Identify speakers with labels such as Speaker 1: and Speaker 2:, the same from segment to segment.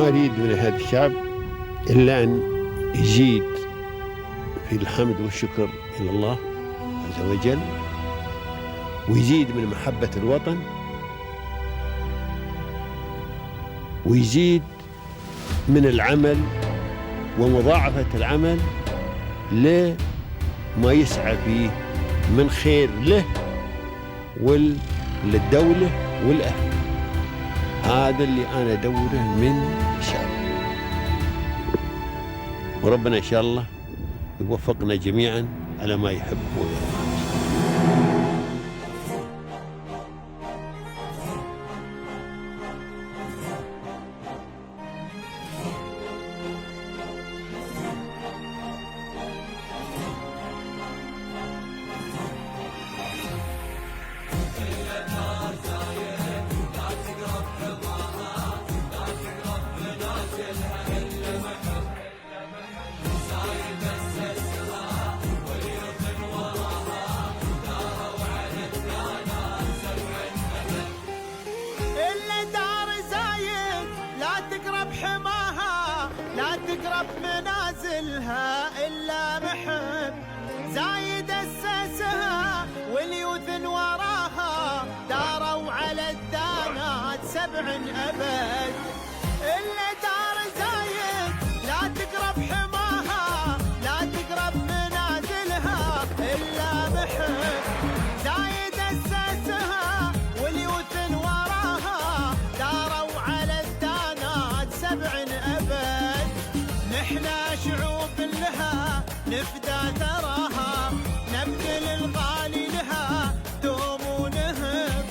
Speaker 1: ما أريد من هذا الشعب إلا أن يزيد في الحمد والشكر إلى الله عز وجل، ويزيد من محبة الوطن، ويزيد من العمل ومضاعفة العمل لما يسعى فيه من خير له وللدولة والأهل. هذا اللي أنا أدوره من الشعب، وربنا إن شاء الله يوفقنا جميعا على ما يحب ويرضى.
Speaker 2: تقرب منازلها إلا محب زايد أسسها واليوثن وراها داروا على الدانات 7 أبد. إلا دار زايد لا تقرب حماها لا تقرب منازلها إلا محب زايد أسسها واليوثن وراها داروا على الدانات 7 أبد. نحنا شعوب لها نفدى ثراها نبذل الغالي لها دوم ونهب.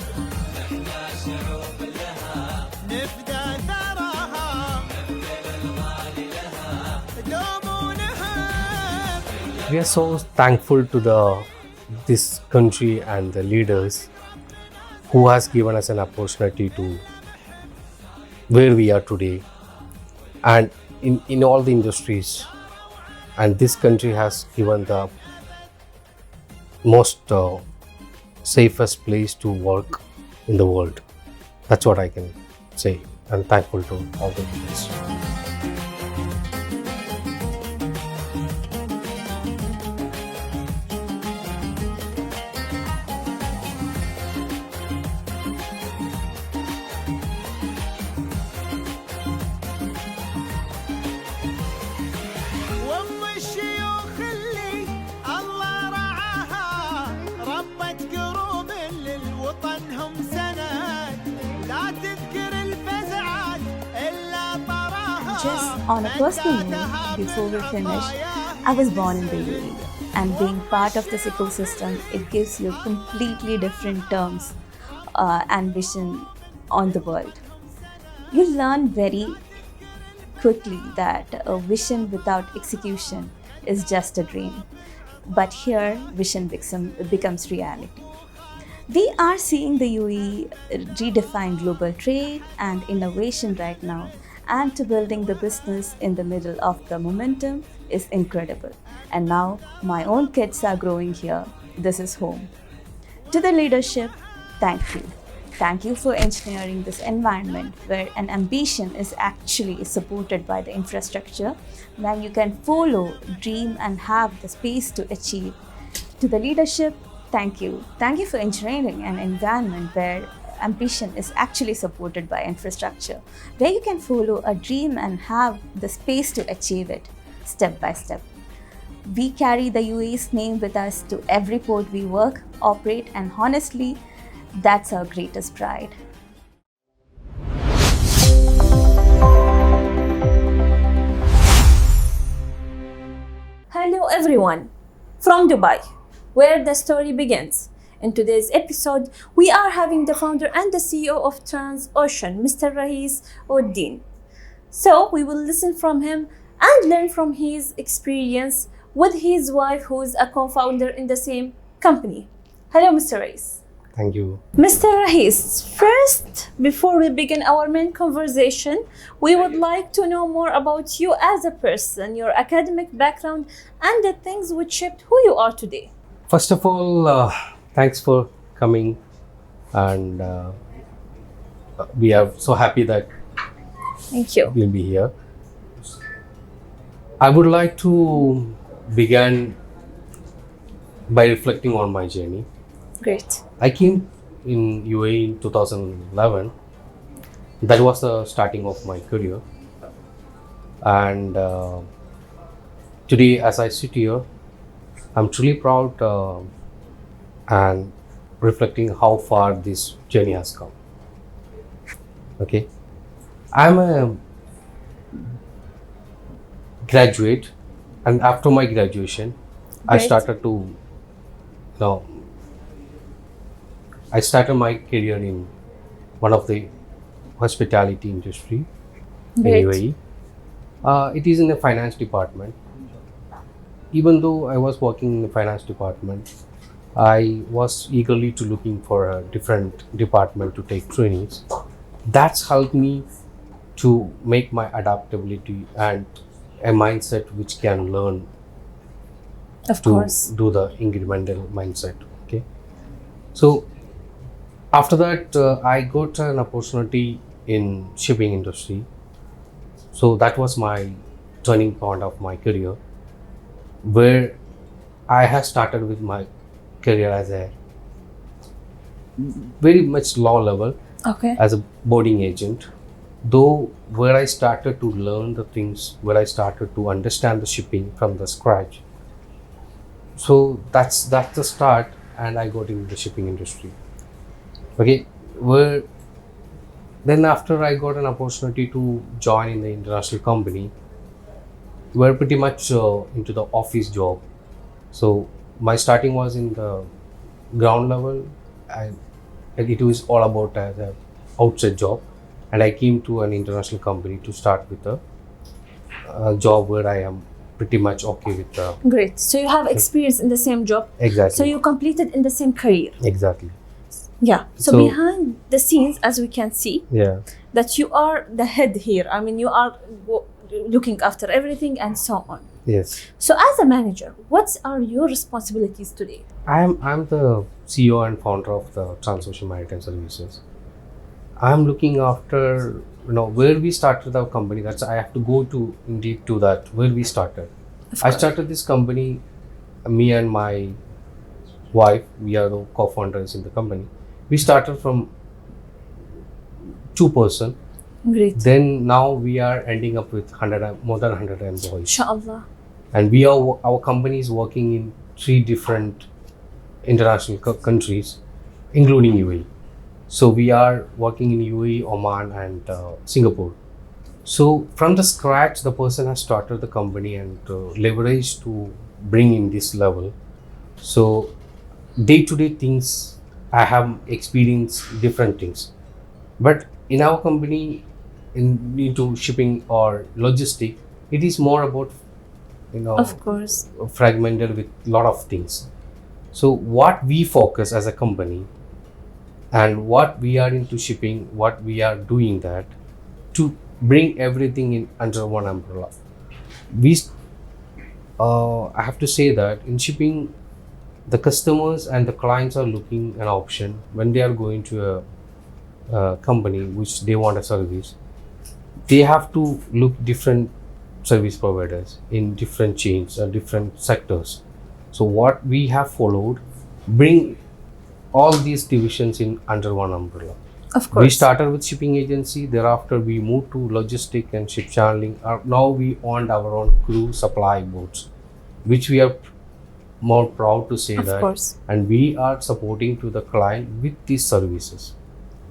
Speaker 2: نحنا شعوب لها نفدى ثراها نبذل الغالي لها دوم ونهب.
Speaker 3: We are so thankful to this country and the leaders who has given us an opportunity to where we are today, and in all the industries, and this country has given the most safest place to work in the world. That's what I can say. I'm thankful to all the leaders.
Speaker 4: Just on a personal note, before we finish, I was born in the UAE, and being part of this ecosystem, it gives you completely different terms and vision on the world. You learn very quickly that a vision without execution is just a dream, but here vision becomes reality. We are seeing the UAE redefine global trade and innovation right now, and to building the business in the middle of the momentum is incredible. And now my own kids are growing here. This is home. To the leadership, thank you. Thank you for engineering this environment where an ambition is actually supported by the infrastructure, where you can follow, dream, and have the space to achieve. To the leadership, thank you. Thank you for engineering an environment where ambition is actually supported by infrastructure, where you can follow a dream and have the space to achieve it step by step. We carry the UAE's name with us to every port we work, operate, and honestly, that's our greatest pride.
Speaker 5: Hello everyone, from Dubai, where the story begins. In today's episode, we are having the founder and the CEO of Transocean, Mr. Rahis Uddin. So we will listen from him and learn from his experience with his wife, who is a co-founder in the same company. Hello, Mr. Rahis.
Speaker 3: Thank you.
Speaker 5: Mr. Rahis, first, before we begin our main conversation, we would like to know more about you as a person, your academic background, and the things which shaped who you are today.
Speaker 3: First of all, thanks for coming, and we are so happy that
Speaker 5: Thank you.
Speaker 3: will be here. I would like to begin by reflecting on my journey.
Speaker 5: Great.
Speaker 3: I came in UAE in 2011. That was the starting of my career. And today, as I sit here, I'm truly proud and reflecting how far this journey has come. Okay, I'm a graduate, and after my graduation, I
Speaker 5: Great.
Speaker 3: started to, I started my career in one of the hospitality industry in
Speaker 5: Great.
Speaker 3: UAE. It is in the finance department. Even though I was working in the finance department, I was eagerly to looking for a different department to take trainings. That's helped me to make my adaptability and a mindset which can learn
Speaker 5: Of
Speaker 3: to
Speaker 5: course.
Speaker 3: do the incremental mindset. Okay, so after that I got an opportunity in shipping industry. So that was my turning point of my career, where I have started with my career as a very much low level
Speaker 5: Okay.
Speaker 3: as a boarding agent, though where I started to learn the things, where I started to understand the shipping from the scratch. So that's the start, and I got into the shipping industry. Okay, where then after I got an opportunity to join in the international company, were pretty much into the office job. So my starting was in the ground level, and it was all about as a outside job, and I came to an international company to start with a job where I am pretty much okay with the
Speaker 5: Great. So you have experience in the same job.
Speaker 3: exactly.
Speaker 5: So you completed in the same career.
Speaker 3: Exactly.
Speaker 5: Yeah. So,
Speaker 3: So-
Speaker 5: behind the scenes, as we can see,
Speaker 3: Yeah.
Speaker 5: that you are the head here. I mean, you are looking after everything and so on.
Speaker 3: Yes.
Speaker 5: So, as a manager, what are your responsibilities today?
Speaker 3: I'm the CEO and founder of the Transocean Maritime Services. I'm looking after where we started our company. That's I have to go to indeed to that where we started.
Speaker 5: Of
Speaker 3: I
Speaker 5: course.
Speaker 3: started this company. Me and my wife, we are the co-founders in the company. We started from 2 person.
Speaker 5: Great.
Speaker 3: Then now we are ending up with more than 100 employees.
Speaker 5: Inshallah.
Speaker 3: And our company is working in 3 different international countries, including UAE. So we are working in UAE, Oman, and Singapore. So from the scratch, the person has started the company and leveraged to bring in this level. So day-to-day things, I have experienced different things. But in our company, into shipping or logistic, it is more about
Speaker 5: Of course.
Speaker 3: fragmented with lot of things. So what we focus as a company and what we are into shipping, what we are doing that to bring everything in under one umbrella. I have to say that in shipping, the customers and the clients are looking an option when they are going to a company which they want a service. They have to look different service providers in different chains or different sectors. So what we have followed, bring all these divisions in under one umbrella.
Speaker 5: Of course.
Speaker 3: We started with shipping agency, thereafter we moved to logistic and ship channeling. Now we owned our own crew supply boats, which we are more proud to say
Speaker 5: Of
Speaker 3: that.
Speaker 5: course.
Speaker 3: And we are supporting to the client with these services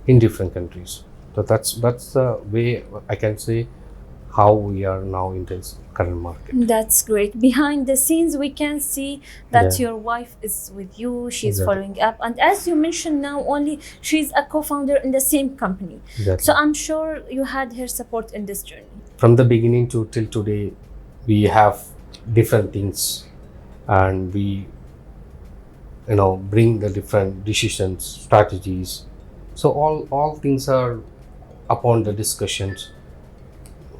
Speaker 3: in different countries. So that's the way I can say how we are now in this current market.
Speaker 5: That's great. Behind the scenes, we can see that
Speaker 3: Yeah.
Speaker 5: your wife is with you. She's
Speaker 3: Exactly.
Speaker 5: following up, and as you mentioned, now only she's a co-founder in the same company.
Speaker 3: Exactly.
Speaker 5: So I'm sure you had her support in this journey.
Speaker 3: From the beginning to till today, we have different things, and we bring the different decisions, strategies. So all things are upon the discussions.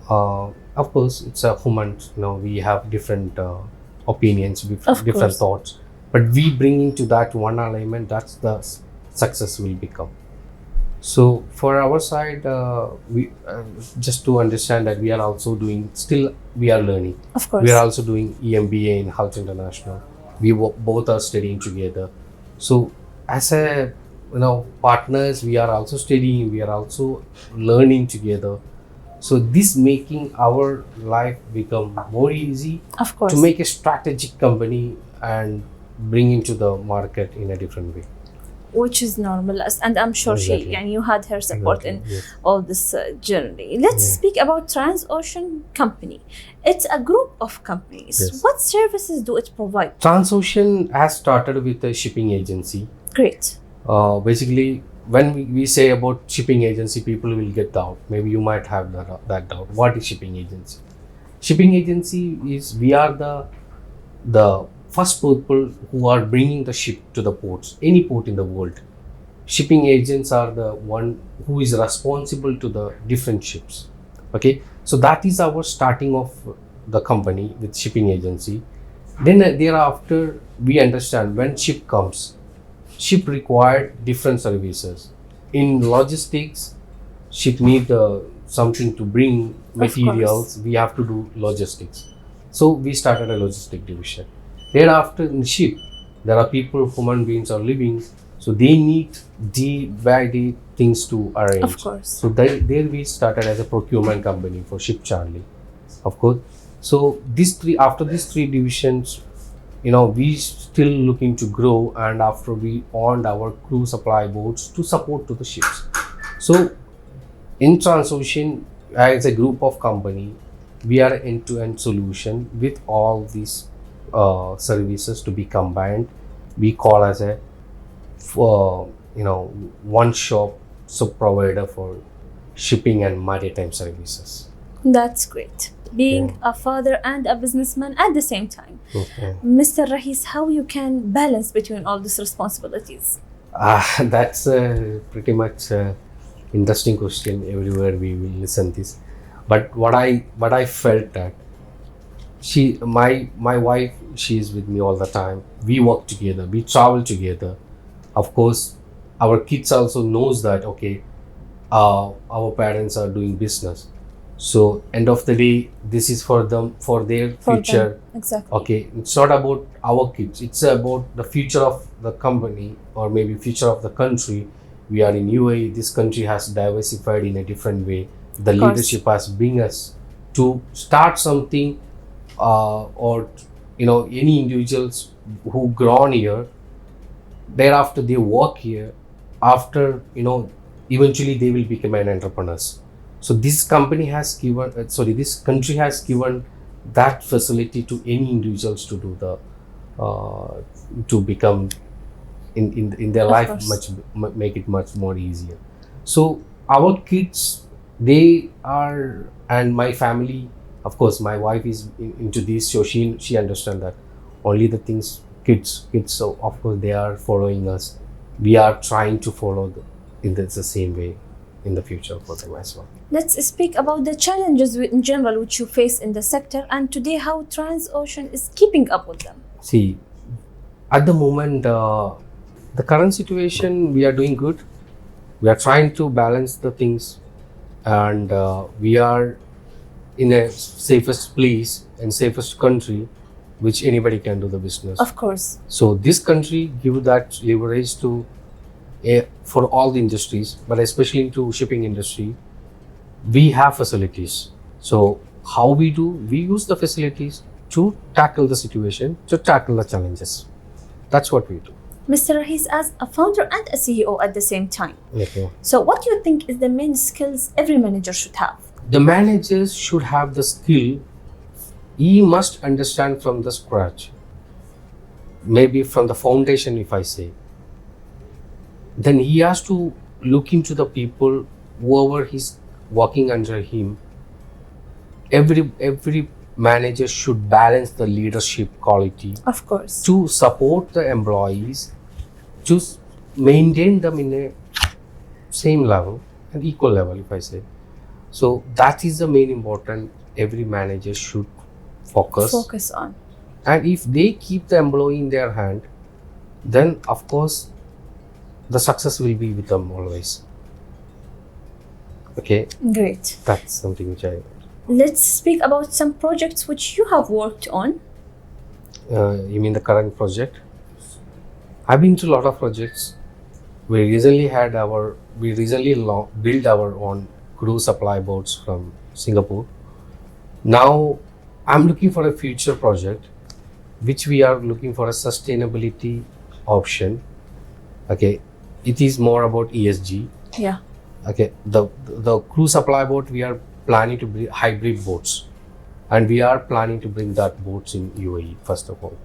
Speaker 3: Of course, it's a human. We have different opinions,
Speaker 5: Of
Speaker 3: different
Speaker 5: course.
Speaker 3: thoughts, but we bring into that one alignment. That's the success will become. So for our side, we just to understand that we are also doing, still we are learning.
Speaker 5: Of course.
Speaker 3: We are also doing EMBA in Health International. We both are studying together. So as a partners, we are also studying. We are also learning together. So this making our life become more easy
Speaker 5: Of course.
Speaker 3: to make a strategic company and bring into the market in a different way.
Speaker 5: Which is normal, and I'm sure
Speaker 3: Exactly.
Speaker 5: and you had her support
Speaker 3: Exactly,
Speaker 5: in
Speaker 3: yes.
Speaker 5: all this journey. Let's speak about TransOcean Company. It's a group of companies.
Speaker 3: Yes.
Speaker 5: What services do it provide?
Speaker 3: TransOcean has started with a shipping agency.
Speaker 5: Great.
Speaker 3: Basically, when we say about shipping agency, people will get doubt. Maybe you might have that doubt. What is shipping agency? Shipping agency is, we are the first people who are bringing the ship to the ports, any port in the world. Shipping agents are the one who is responsible to the different ships. Okay, so that is our starting of the company with shipping agency. Then thereafter, we understand when ship comes, ship require different services. In logistics, ship need something to bring materials. We have to do logistics. So we started a logistic division. Thereafter, in the ship, there are people, human beings are living, so they need day by day things to arrange.
Speaker 5: Of course.
Speaker 3: So there we started as a procurement company for Ship Charlie, of course. So after these three divisions, we still looking to grow, and after we owned our crew supply boats to support to the ships. So in TransOcean, as a group of company, we are end-to-end solution with all these services to be combined. We call as a one shop sub provider for shipping and maritime services.
Speaker 5: That's great. Being a father and a businessman at the same time.
Speaker 3: Okay.
Speaker 5: Mr. Rahis, how you can balance between all these responsibilities?
Speaker 3: That's pretty much interesting question. Everywhere we will listen this, but what I felt that my wife, she is with me all the time. We work together, we travel together. Of course, our kids also knows that, okay, our parents are doing business. So end of the day, this is for them, for their future.
Speaker 5: them. Exactly.
Speaker 3: Okay, it's not about our kids, it's about the future of the company, or maybe future of the country. We are in UAE, this country has diversified in a different way. The
Speaker 5: Of course.
Speaker 3: leadership has bring us to start something, or any individuals who grown here, thereafter they work here, after eventually they will become an entrepreneurs. So this company has given this country has given that facility to any individuals to do the to become in their
Speaker 5: Of
Speaker 3: life,
Speaker 5: course.
Speaker 3: make it much more easier. So our kids, they are, and my family, of course my wife is into this, so she understands that only the things kids, so of course they are following us. We are trying to follow in the same way in the future for them as well.
Speaker 5: Let's speak about the challenges in general which you face in the sector, and today how TransOcean is keeping up with them.
Speaker 3: See, at the moment, the current situation, we are doing good. We are trying to balance the things, and we are in a safest place and safest country which anybody can do the business.
Speaker 5: Of course.
Speaker 3: So this country give that leverage to for all the industries, but especially into shipping industry. We have facilities. So how we do? We use the facilities to tackle the situation, to tackle the challenges. That's what we do.
Speaker 5: Mr. Rahis, as a founder and a CEO at the same time,
Speaker 3: Okay.
Speaker 5: so what do you think is the main skills every manager should have?
Speaker 3: The managers should have the skill. He must understand from the scratch, maybe from the foundation, if I say. Then he has to look into the people, whoever he's working under him. Every manager should balance the leadership quality
Speaker 5: Of course.
Speaker 3: to support the employees, to maintain them in a same level and equal level, if I say. So that is the main important every manager should focus
Speaker 5: on.
Speaker 3: And if they keep the employee in their hand, then of course the success will be with them always. Okay,
Speaker 5: Great.
Speaker 3: that's something which I.
Speaker 5: Let's speak about some projects which you have worked on.
Speaker 3: You mean the current project? I've been to a lot of projects. We recently built our own cruise supply boats from Singapore. Now, I'm looking for a future project, which we are looking for a sustainability option. Okay, it is more about ESG.
Speaker 5: Yeah.
Speaker 3: Okay, the cruise supply boat, we are planning to bring hybrid boats, and we are planning to bring that boats in UAE first of all.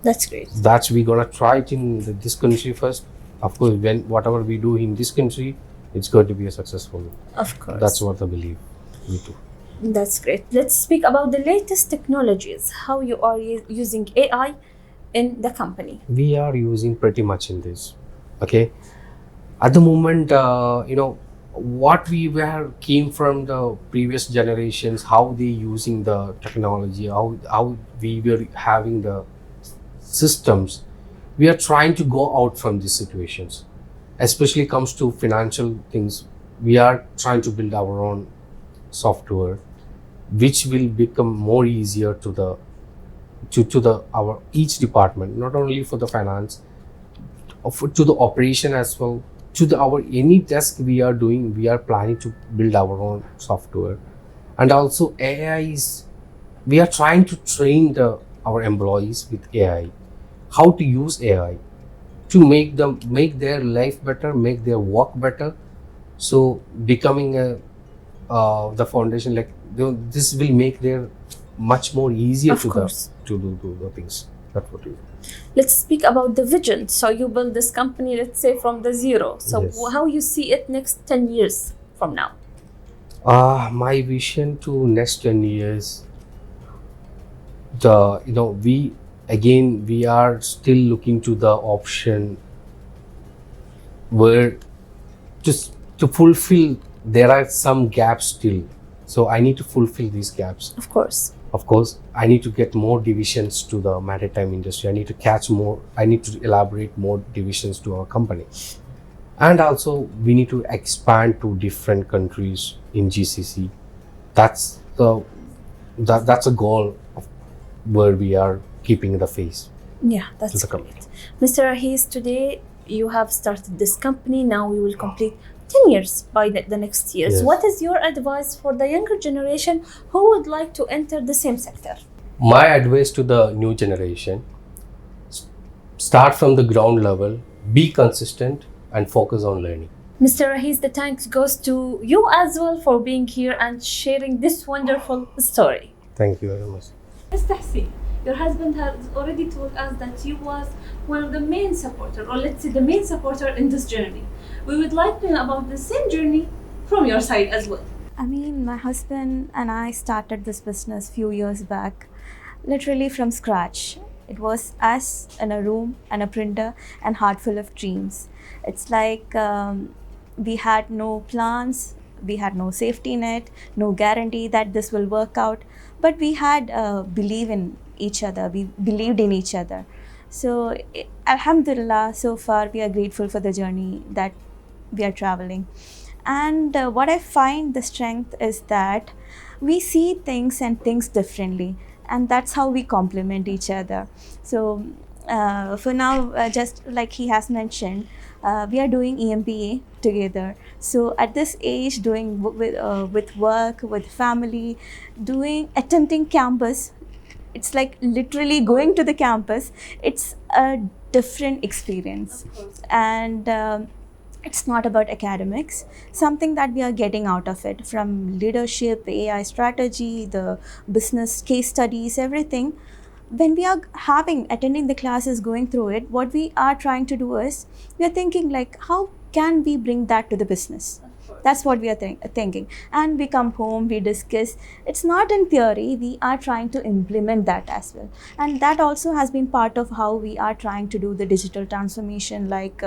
Speaker 5: That's great.
Speaker 3: That's we gonna try it in this country first. Of course, when whatever we do in this country, it's going to be a successful.
Speaker 5: Of course.
Speaker 3: That's what I believe. Me too.
Speaker 5: That's great. Let's speak about the latest technologies, how you are using AI in the company.
Speaker 3: We are using pretty much in this. Okay, at the moment, what we were came from the previous generations, how they using the technology, how we were having the systems. We are trying to go out from these situations, especially comes to financial things. We are trying to build our own software, which will become more easier to the our each department, not only for the finance, to the operation as well, to the our any task we are doing. We are planning to build our own software, and also AI is. We are trying to train our employees with AI, how to use AI to make their life better, make their work better. So becoming the foundation, like this will make their much more easier
Speaker 5: Of
Speaker 3: to
Speaker 5: course.
Speaker 3: to do the things. That's what we.
Speaker 5: Let's speak about the vision. So you build this company, let's say from the zero. So
Speaker 3: Yes.
Speaker 5: how you see it next 10 years from now?
Speaker 3: My vision to next 10 years, we are still looking to the option where just to fulfill, there are some gaps still, so I need to fulfill these gaps.
Speaker 5: Of course.
Speaker 3: Of course, I need to get more divisions to the maritime industry. I need to catch more. I need to elaborate more divisions to our company, and also we need to expand to different countries in GCC. That's that's a goal of where we are keeping the face
Speaker 5: Yeah,
Speaker 3: to
Speaker 5: that's
Speaker 3: the company.
Speaker 5: great. Mr. Rahis, today you have started this company. Now we will complete 10 years by the next years.
Speaker 3: Yes.
Speaker 5: What is your advice for the younger generation who would like to enter the same sector?
Speaker 3: My advice to the new generation: start from the ground level, be consistent, and focus on learning.
Speaker 5: Mr. Rahis, the thanks goes to you as well for being here and sharing this wonderful story.
Speaker 3: Thank you very much.
Speaker 5: Ms. Thahseen, your husband has already told us that you was one of the main supporter, or let's say the main supporter in this journey. We would like to know about the same journey from your side as well.
Speaker 4: I mean, my husband and I started this business few years back, literally from scratch. It was us in a room and a printer and heart full of dreams. It's like we had no plans, we had no safety net, no guarantee that this will work out, but we had believe in each other. We believed in each other. So, Alhamdulillah, so far we are grateful for the journey that we are traveling. And what I find the strength is that we see things and things differently, and that's how we complement each other. So for now, just like he has mentioned, we are doing EMBA together. So at this age, doing with work, with family, attending campus, it's like literally going to the campus. It's a different experience, and it's not about academics, something that we are getting out of it, from leadership, AI strategy, the business case studies, everything. When we are attending the classes, going through it, what we are trying to do is, we are thinking like, how can we bring that to the business? That's what we are thinking. And we come home, we discuss. It's not in theory, we are trying to implement that as well. And that also has been part of how we are trying to do the digital transformation, like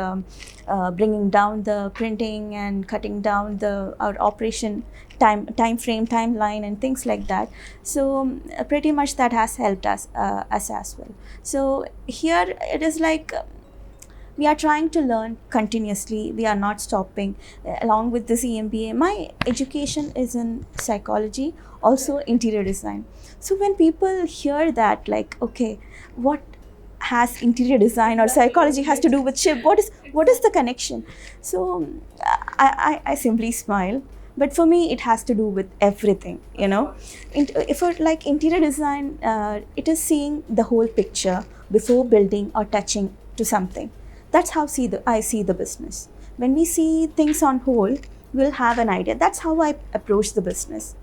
Speaker 4: bringing down the printing and cutting down our operation timeline and things like that. So pretty much that has helped us as well. So here it is like, We are trying to learn continuously. We are not stopping. Along with this EMBA, my education is in psychology, also interior design. So when people hear that, like, okay, what has interior design or psychology has to do with ship? What is the connection? So I simply smile. But for me, it has to do with everything, you know. If it, like interior design, it is seeing the whole picture before building or touching to something. That's how I see the business. When we see things on whole, we'll have an idea. That's how I approach the business.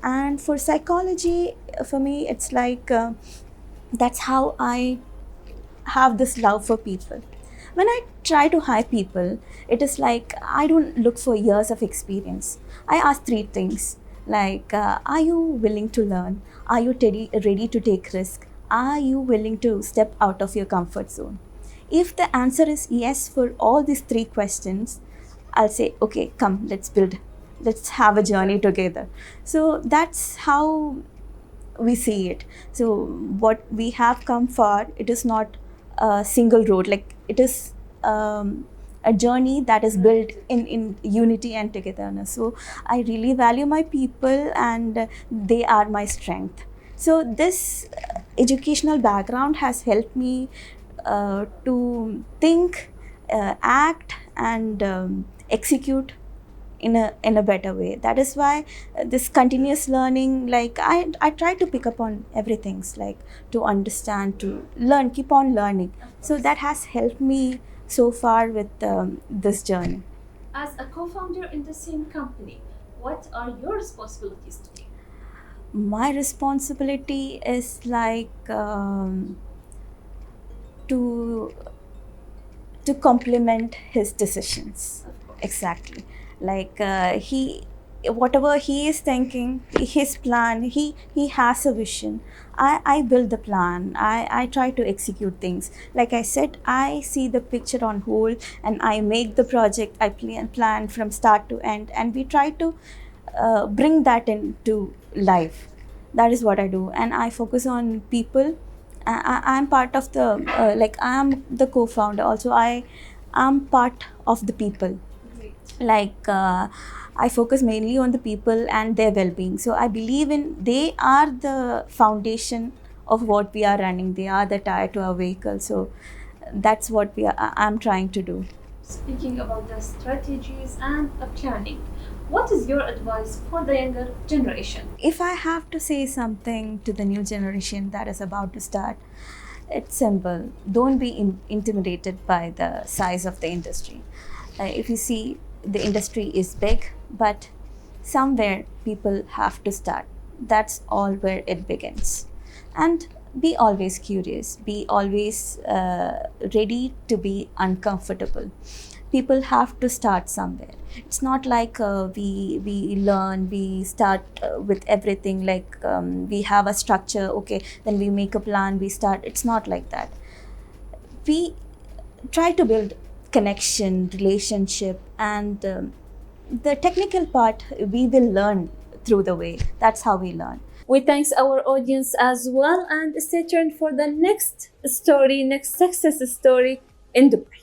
Speaker 4: And for psychology, for me, it's like that's how I have this love for people. When I try to hire people, it is like I don't look for years of experience. I ask three things like, are you willing to learn? Are you ready to take risk? Are you willing to step out of your comfort zone? If the answer is yes for all these three questions, I'll say, okay, come, let's build. Let's have a journey together. So that's how we see it. So what we have come far, it is not a single road, like it is a journey that is built in unity and togetherness. So I really value my people, and they are my strength. So this educational background has helped me to think, act, and execute in a better way. That is why this continuous learning, like I try to pick up on everything, like to understand, to learn, keep on learning. So that has helped me so far with this journey.
Speaker 5: As a co-founder in the same company, what are your responsibilities today?
Speaker 4: My responsibility is like to complement his decisions. Exactly. Like whatever he is thinking, his plan, he has a vision. I build the plan. I try to execute things. Like I said, I see the picture on whole, and I make the project. I plan from start to end, and we try to bring that into life. That is what I do, and I focus on people. I'm part of the like I am the co-founder. Also, I am part of the people. Like I focus mainly on the people and their well-being. So I believe they are the foundation of what we are running. They are the tire to our vehicle. So that's what I'm trying to do.
Speaker 5: Speaking about the strategies and the planning, what is your advice for the younger generation?
Speaker 4: If I have to say something to the new generation that is about to start, it's simple. Don't be intimidated by the size of the industry. If you see, the industry is big, but somewhere people have to start. That's all where it begins. And be always curious, be always ready to be uncomfortable. People have to start somewhere. It's not like we learn, we start with everything, like we have a structure, okay, then we make a plan, we start. It's not like that. We try to build connection, relationship, and the technical part we will learn through the way. That's how we learn.
Speaker 5: We thank our audience as well, and stay tuned for the next story, next success story in Dubai.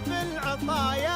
Speaker 2: بالعطايا